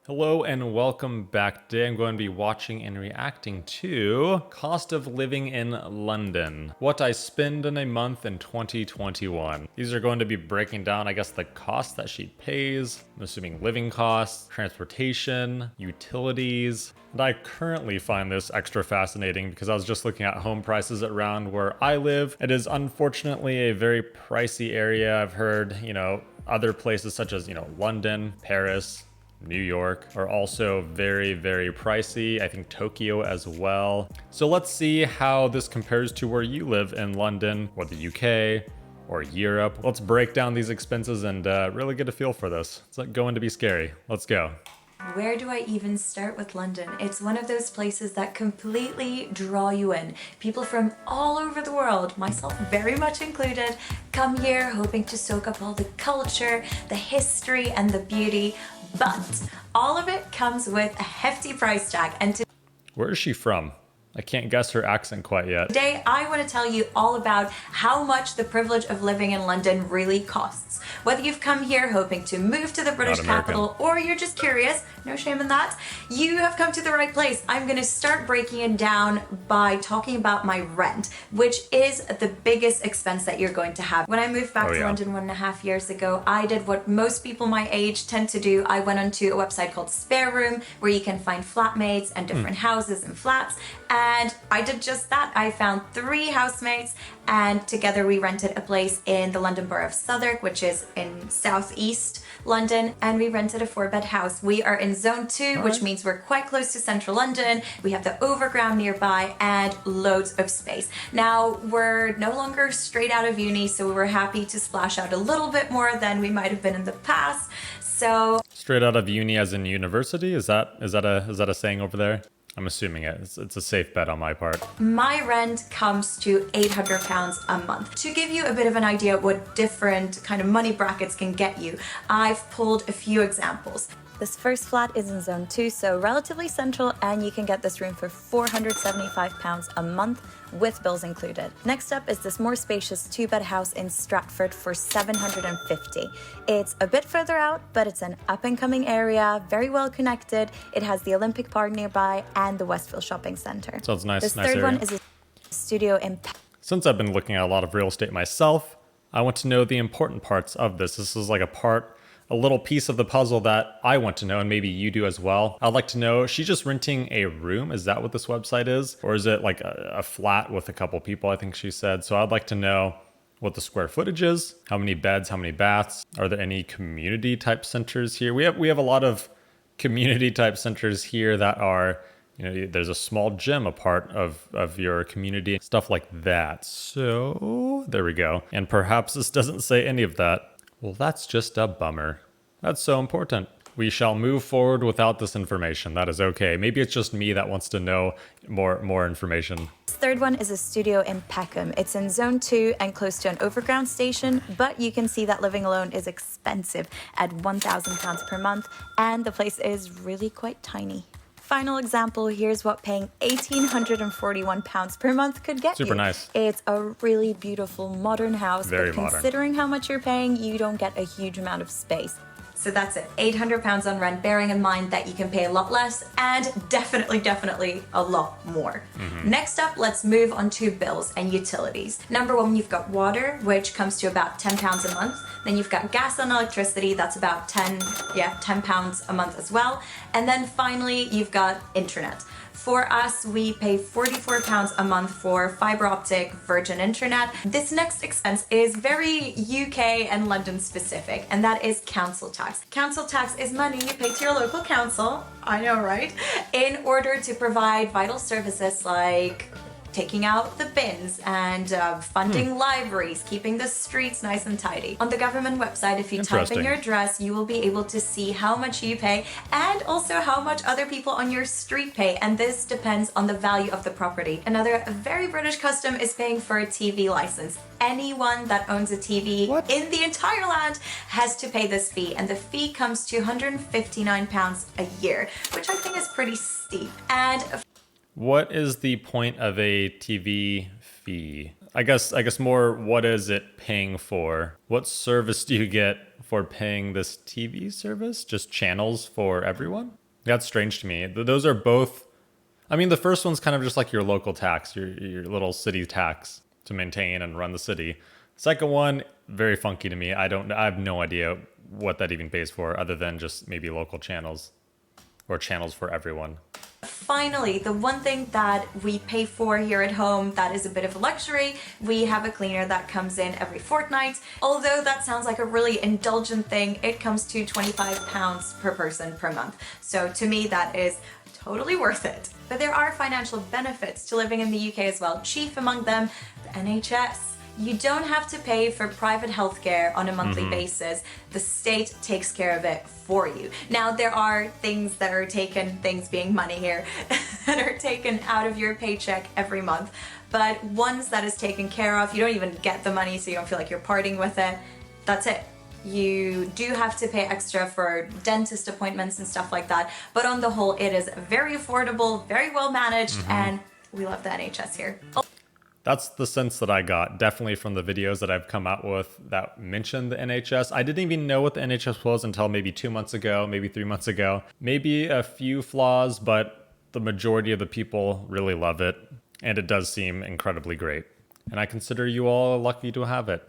Hello and welcome back. Today I'm going to be watching and reacting to Cost of Living in London. What I spend in a month in 2021. These are going to be breaking down, I guess, the costs that she pays. I'm assuming living costs, transportation, utilities. And I currently find this extra fascinating because I was just looking at home prices around where I live. It is unfortunately a very pricey area. I've heard, other places such as, London, Paris, New York are also very, very pricey. I think Tokyo as well. So let's see how this compares to where you live in London or the UK or Europe. Let's break down these expenses and really get a feel for this. It's going to be scary. Let's go. Where do I even start with London? It's one of those places that completely draw you in. People from all over the world, myself very much included, come here hoping to soak up all the culture, the history, and the beauty. But all of it comes with a hefty price tag. And where is she from? I can't guess her accent quite yet. Today, I want to tell you all about how much the privilege of living in London really costs. Whether you've come here hoping to move to the British capital or you're just curious, no shame in that, you have come to the right place. I'm going to start breaking it down by talking about my rent, which is the biggest expense that you're going to have. When I moved back to London 1.5 years ago, I did what most people my age tend to do. I went onto a website called Spare Room, where you can find flatmates and different houses and flats. And I did just that. I found 3 housemates and together we rented a place in the London Borough of Southwark, which is in southeast London, and we rented a 4-bed house. We are in zone 2, which means we're quite close to central London. We have the overground nearby and loads of space. Now, we're no longer straight out of uni, so we're happy to splash out a little bit more than we might have been in the past. So straight out of uni as in university? Is that a saying over there? I'm assuming it's a safe bet on my part. My rent comes to £800 a month. To give you a bit of an idea what different kind of money brackets can get you, I've pulled a few examples. This first flat is in zone 2, so relatively central, and you can get this room for £475 a month with bills included. Next up is this more spacious 2-bed house in Stratford for £750. It's a bit further out, but it's an up-and-coming area, very well connected. It has the Olympic Park nearby and the Westfield Shopping Centre. Sounds nice. This nice third area. one is a studio in... Since I've been looking at a lot of real estate myself, I want to know the important parts of this. This is like a little piece of the puzzle that I want to know, and maybe you do as well. I'd like to know, she's just renting a room? Is that what this website is? Or is it like a flat with a couple people, I think she said. So I'd like to know what the square footage is, how many beds, how many baths. Are there any community type centers here? We have a lot of community type centers here that are, there's a small gym a part of your community, stuff like that. So there we go. And perhaps this doesn't say any of that. Well, that's just a bummer. That's so important. We shall move forward without this information. That is okay. Maybe it's just me that wants to know more information. This third one is a studio in Peckham. It's in zone 2 and close to an overground station, but you can see that living alone is expensive at £1,000 per month, and the place is really quite tiny. Final example, here's what paying £1,841 per month could get you. Super nice. It's a really beautiful modern house, Very but modern. Considering how much you're paying, you don't get a huge amount of space. So that's it, £800 on rent, bearing in mind that you can pay a lot less and definitely a lot more. Next up, let's move on to bills and utilities. Number 1, you've got water, which comes to about £10 a month. Then you've got gas and electricity, that's about £10 a month as well. And then finally, you've got internet. For us, we pay £44 a month for fiber optic Virgin Internet. This next expense is very UK and London specific, and that is council tax. Council tax is money you pay to your local council, I know, right? In order to provide vital services like taking out the bins and funding libraries, keeping the streets nice and tidy. On the government website, if you type in your address, you will be able to see how much you pay and also how much other people on your street pay, and this depends on the value of the property. Another very British custom is paying for a TV license. Anyone that owns a TV in the entire land has to pay this fee, and the fee comes to £159 a year, which I think is pretty steep. And what is the point of a TV fee? I guess more, what is it paying for? What service do you get for paying this TV service? Just channels for everyone? That's strange to me. Those are both, I mean, the first one's kind of just like your local tax, your little city tax to maintain and run the city. Second one, very funky to me. I have no idea what that even pays for other than just maybe local channels or channels for everyone. Finally, the one thing that we pay for here at home that is a bit of a luxury, we have a cleaner that comes in every fortnight. Although that sounds like a really indulgent thing, it comes to £25 per person per month. So to me, that is totally worth it. But there are financial benefits to living in the UK as well. Chief among them, the NHS. You don't have to pay for private healthcare on a monthly basis. The state takes care of it for you. Now, there are things that are taken, things being money here, that are taken out of your paycheck every month. But ones that is taken care of, you don't even get the money, so you don't feel like you're parting with it. That's it. You do have to pay extra for dentist appointments and stuff like that. But on the whole, it is very affordable, very well managed, and we love the NHS here. That's the sense that I got, definitely from the videos that I've come out with that mentioned the NHS. I didn't even know what the NHS was until maybe 2 months ago, maybe 3 months ago. Maybe a few flaws, but the majority of the people really love it, and it does seem incredibly great. And I consider you all lucky to have it.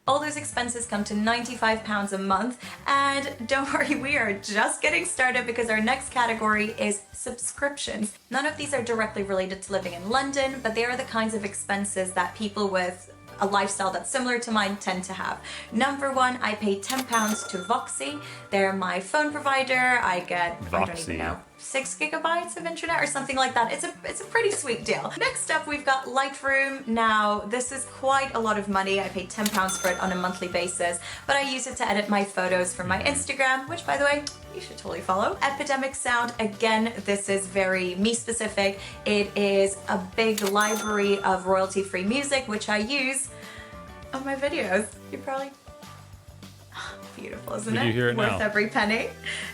All those expenses come to £95 a month, and don't worry, we are just getting started because our next category is subscriptions. None of these are directly related to living in London, but they are the kinds of expenses that people with a lifestyle that's similar to mine tend to have. Number one, I pay £10 to Voxy. They're my phone provider. I get, I don't even know, 6 gigabytes of internet or something like that. It's a pretty sweet deal. Next up, we've got Lightroom. Now, this is quite a lot of money. I pay £10 for it on a monthly basis, but I use it to edit my photos for my Instagram, which, by the way, you should totally follow. Epidemic Sound, again, this is very me specific. It is a big library of royalty-free music, which I use on my videos. You probably... Beautiful, isn't it? You hear it Worth now. every penny.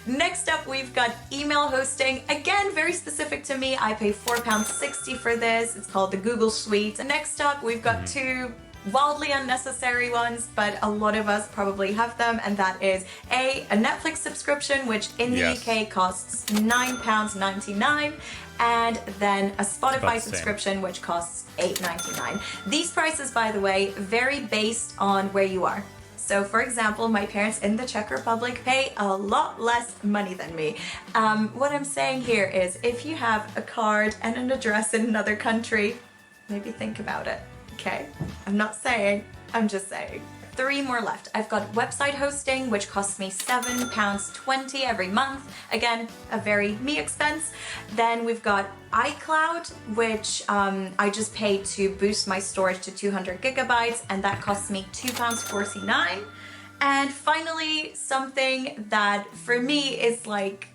Next up, we've got email hosting. Again, very specific to me. I pay £4.60 for this. It's called the Google Suite. Next up, we've got two wildly unnecessary ones, but a lot of us probably have them, and that is a Netflix subscription, which in the UK costs £9.99, and then a Spotify subscription, which costs $8.99. These prices, by the way, vary based on where you are. So, for example, my parents in the Czech Republic pay a lot less money than me. What I'm saying here is, if you have a card and an address in another country, maybe think about it, okay? I'm not saying, I'm just saying. 3 more left. I've got website hosting, which costs me £7.20 every month. Again, a very me expense. Then we've got iCloud, which I just pay to boost my storage to 200 gigabytes, and that costs me £2.49. And finally, something that for me is like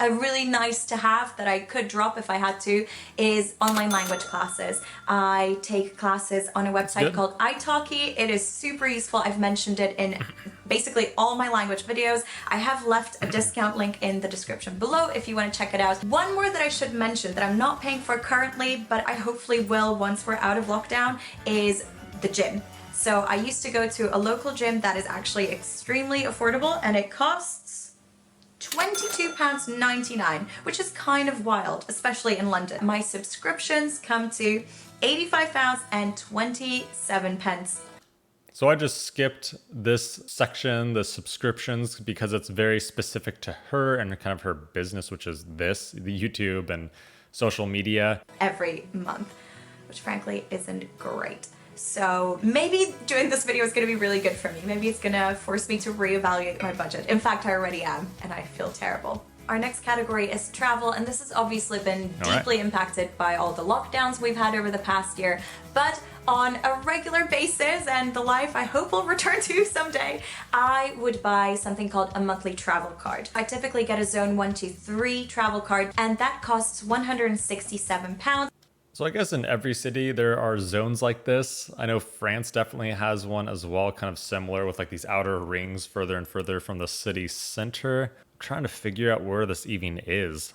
a really nice to have that I could drop if I had to, is online language classes. I take classes on a website called italki. It is super useful. I've mentioned it in basically all my language videos. I have left a discount link in the description below if you want to check it out. One more that I should mention that I'm not paying for currently, but I hopefully will once we're out of lockdown, is the gym. So I used to go to a local gym that is actually extremely affordable, and it costs £22.99, which is kind of wild, especially in London. My subscriptions come to £85.27. So I just skipped this section, the subscriptions, because it's very specific to her and kind of her business, which is this, the YouTube and social media. Every month, which frankly isn't great. So maybe doing this video is going to be really good for me. Maybe it's going to force me to reevaluate my budget. In fact, I already am, and I feel terrible. Our next category is travel, and this has obviously been deeply impacted by all the lockdowns we've had over the past year, but on a regular basis, and the life I hope will return to someday, I would buy something called a monthly travel card. I typically get a Zone 1, 2, 3 travel card, and that costs £167. So I guess in every city there are zones like this. I know France definitely has one as well, kind of similar with like these outer rings further and further from the city center. I'm trying to figure out where this even is.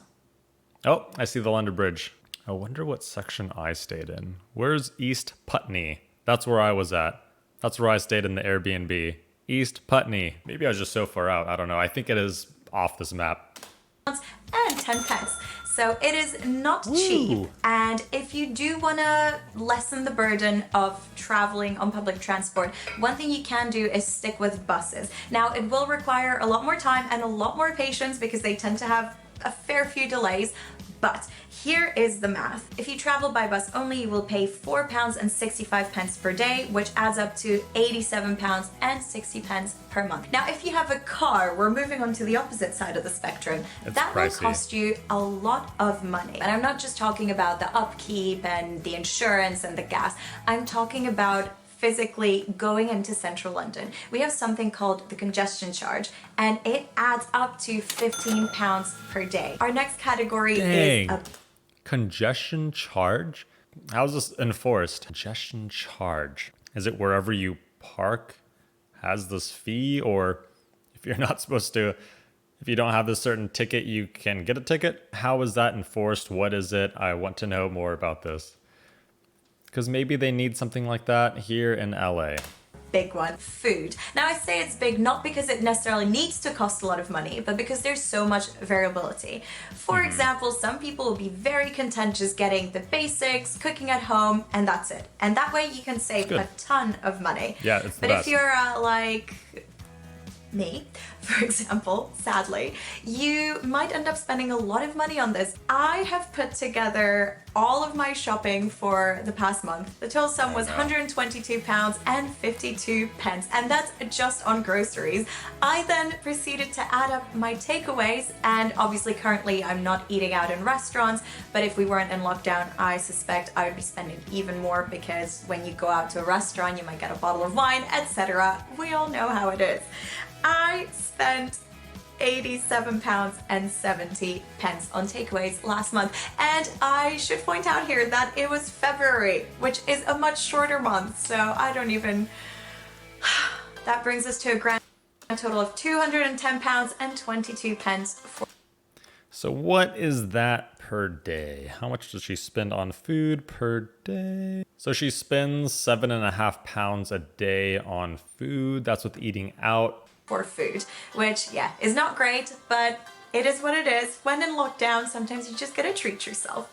Oh, I see the London Bridge. I wonder what section I stayed in. Where's East Putney? That's where I was at. That's where I stayed in the Airbnb. East Putney. Maybe I was just so far out. I don't know. I think it is off this map. And 10 pence. So it is not cheap. And if you do want to lessen the burden of traveling on public transport, one thing you can do is stick with buses. Now, it will require a lot more time and a lot more patience because they tend to have a fair few delays. But here is the math. If you travel by bus only, you will pay £4.65 per day, which adds up to £87.60 per month. Now, if you have a car, we're moving on to the opposite side of the spectrum. That will cost you a lot of money. And I'm not just talking about the upkeep and the insurance and the gas. I'm talking about physically going into central London. We have something called the congestion charge, and it adds up to £15 per day. Our next category is a congestion charge. How is this enforced? Congestion charge. Is it wherever you park has this fee, or if you're not supposed to, if you don't have this certain ticket, you can get a ticket? How is that enforced? What is it? I want to know more about this. Because maybe they need something like that here in LA. Big one, food. Now I say it's big not because it necessarily needs to cost a lot of money, but because there's so much variability. For example, some people will be very content just getting the basics, cooking at home, and that's it. And that way you can save a ton of money. Yeah, it's the But best. if you're like me, for example, sadly, you might end up spending a lot of money on this. I have put together all of my shopping for the past month. The total sum was £122.52, and that's just on groceries. I then proceeded to add up my takeaways, and obviously currently I'm not eating out in restaurants, but if we weren't in lockdown, I suspect I would be spending even more because when you go out to a restaurant, you might get a bottle of wine, etc. We all know how it is. I spent £87.70 on takeaways last month, and I should point out here that it was February, which is a much shorter month, so I don't even... That brings us to a grand total of £210.22. So what is that per day? How much does she spend on food per day? So she spends £7.5 a day on food. That's with eating out. For food, which, yeah, is not great, but it is what it is. When in lockdown, sometimes you just gotta treat yourself.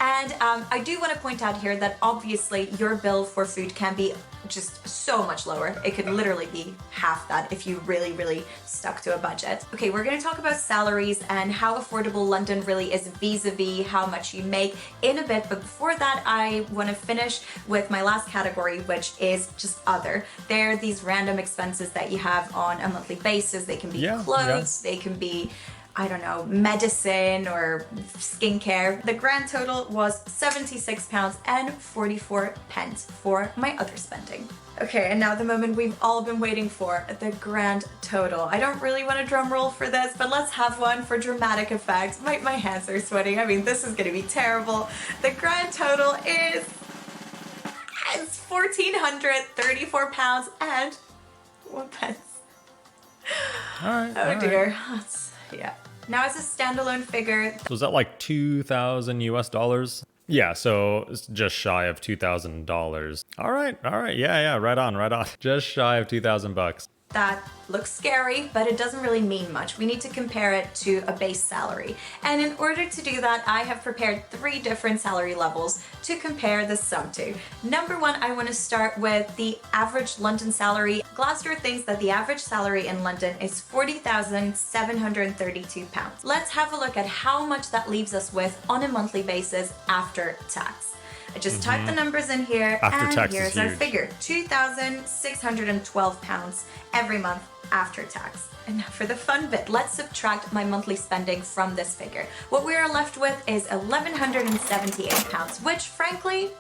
And I do want to point out here that obviously your bill for food can be just so much lower. It could literally be half that if you really, really stuck to a budget. Okay, we're gonna talk about salaries and how affordable London really is vis-a-vis how much you make in a bit. But before that, I want to finish with my last category, which is just other. They're these random expenses that you have on a monthly basis. They can be clothes, they can be, I don't know, medicine or skincare. The grand total was £76.44 for my other spending. Okay, and now the moment we've all been waiting for, the grand total. I don't really want a drum roll for this, but let's have one for dramatic effect. My hands are sweating. I mean, this is gonna be terrible. The grand total is £1,434.01. All right. Oh dear. Yeah. Now it's a standalone figure. So is that like 2,000 US dollars? Yeah, so it's just shy of $2,000. All right. Yeah, right on. Just shy of 2,000 bucks. That looks scary, but it doesn't really mean much. We need to compare it to a base salary. And in order to do that, I have prepared 3 different salary levels to compare the sum to. Number 1, I want to start with the average London salary. Glassdoor thinks that the average salary in London is £40,732. Let's have a look at how much that leaves us with on a monthly basis after tax. I just typed the numbers in here, and here's our figure, £2,612 every month after tax. And now for the fun bit, let's subtract my monthly spending from this figure. What we are left with is £1,178, which frankly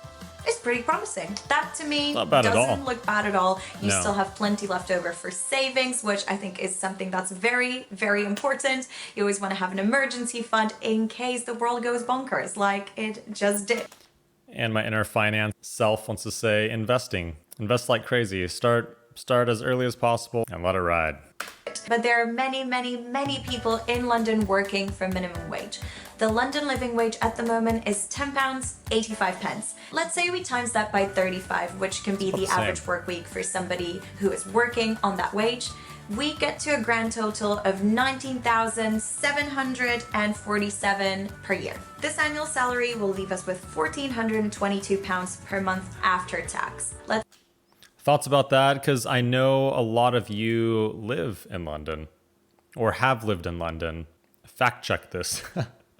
is pretty promising. That to me doesn't look bad at all. You still have plenty left over for savings, which I think is something that's very, very important. You always want to have an emergency fund in case the world goes bonkers like it just did. And my inner finance self wants to say investing. Invest like crazy. Start as early as possible and let it ride. But there are many, many, many people in London working for minimum wage. The London living wage at the moment is £10.85. Let's say we times that by 35, which can be the average work week for somebody who is working on that wage. we get to a grand total of £19,747 per year. This annual salary will leave us with £1,422 per month after tax. Thoughts about that? Because I know a lot of you live in London or have lived in London. Fact check this.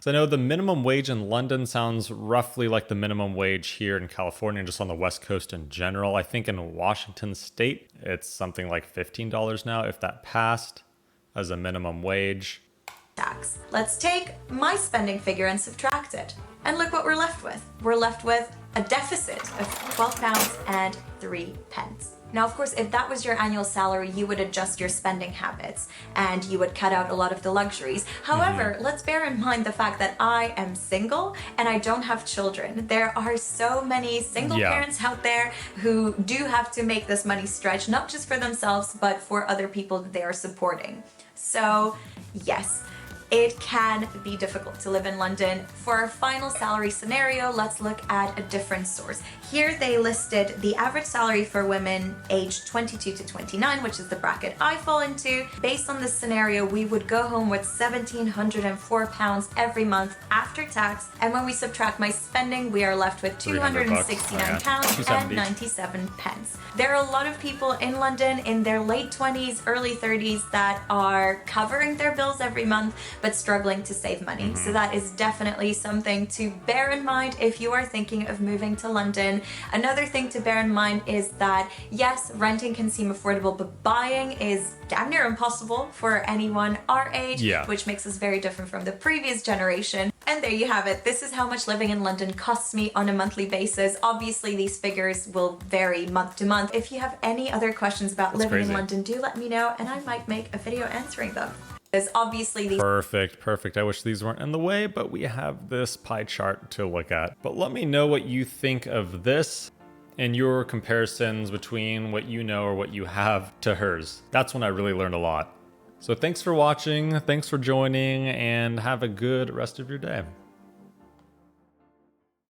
So I know the minimum wage in London sounds roughly like the minimum wage here in California, just on the West Coast in general. I think in Washington State, it's something like $15 now, if that passed as a minimum wage. Tax. Let's take my spending figure and subtract it. And look what we're left with. We're left with a deficit of £12.03. Now, of course, if that was your annual salary, you would adjust your spending habits and you would cut out a lot of the luxuries. However, let's bear in mind the fact that I am single and I don't have children. There are so many single parents out there who do have to make this money stretch, not just for themselves, but for other people that they are supporting. So, yes. It can be difficult to live in London. For our final salary scenario, let's look at a different source. Here they listed the average salary for women aged 22 to 29, which is the bracket I fall into. Based on this scenario, we would go home with £1,704 every month after tax. And when we subtract my spending, we are left with £269.97. There are a lot of people in London in their late 20s, early 30s that are covering their bills every month, but struggling to save money. So that is definitely something to bear in mind if you are thinking of moving to London. Another thing to bear in mind is that, yes, renting can seem affordable, but buying is damn near impossible for anyone our age, which makes us very different from the previous generation. And there you have it. This is how much living in London costs me on a monthly basis. Obviously, these figures will vary month to month. If you have any other questions about living in London, do let me know and I might make a video answering them. Is obviously these perfect. I wish these weren't in the way, but we have this pie chart to look at. But let me know what you think of this and your comparisons between what you know or what you have to hers. That's when I really learned a lot. So thanks for watching, thanks for joining, and have a good rest of your day.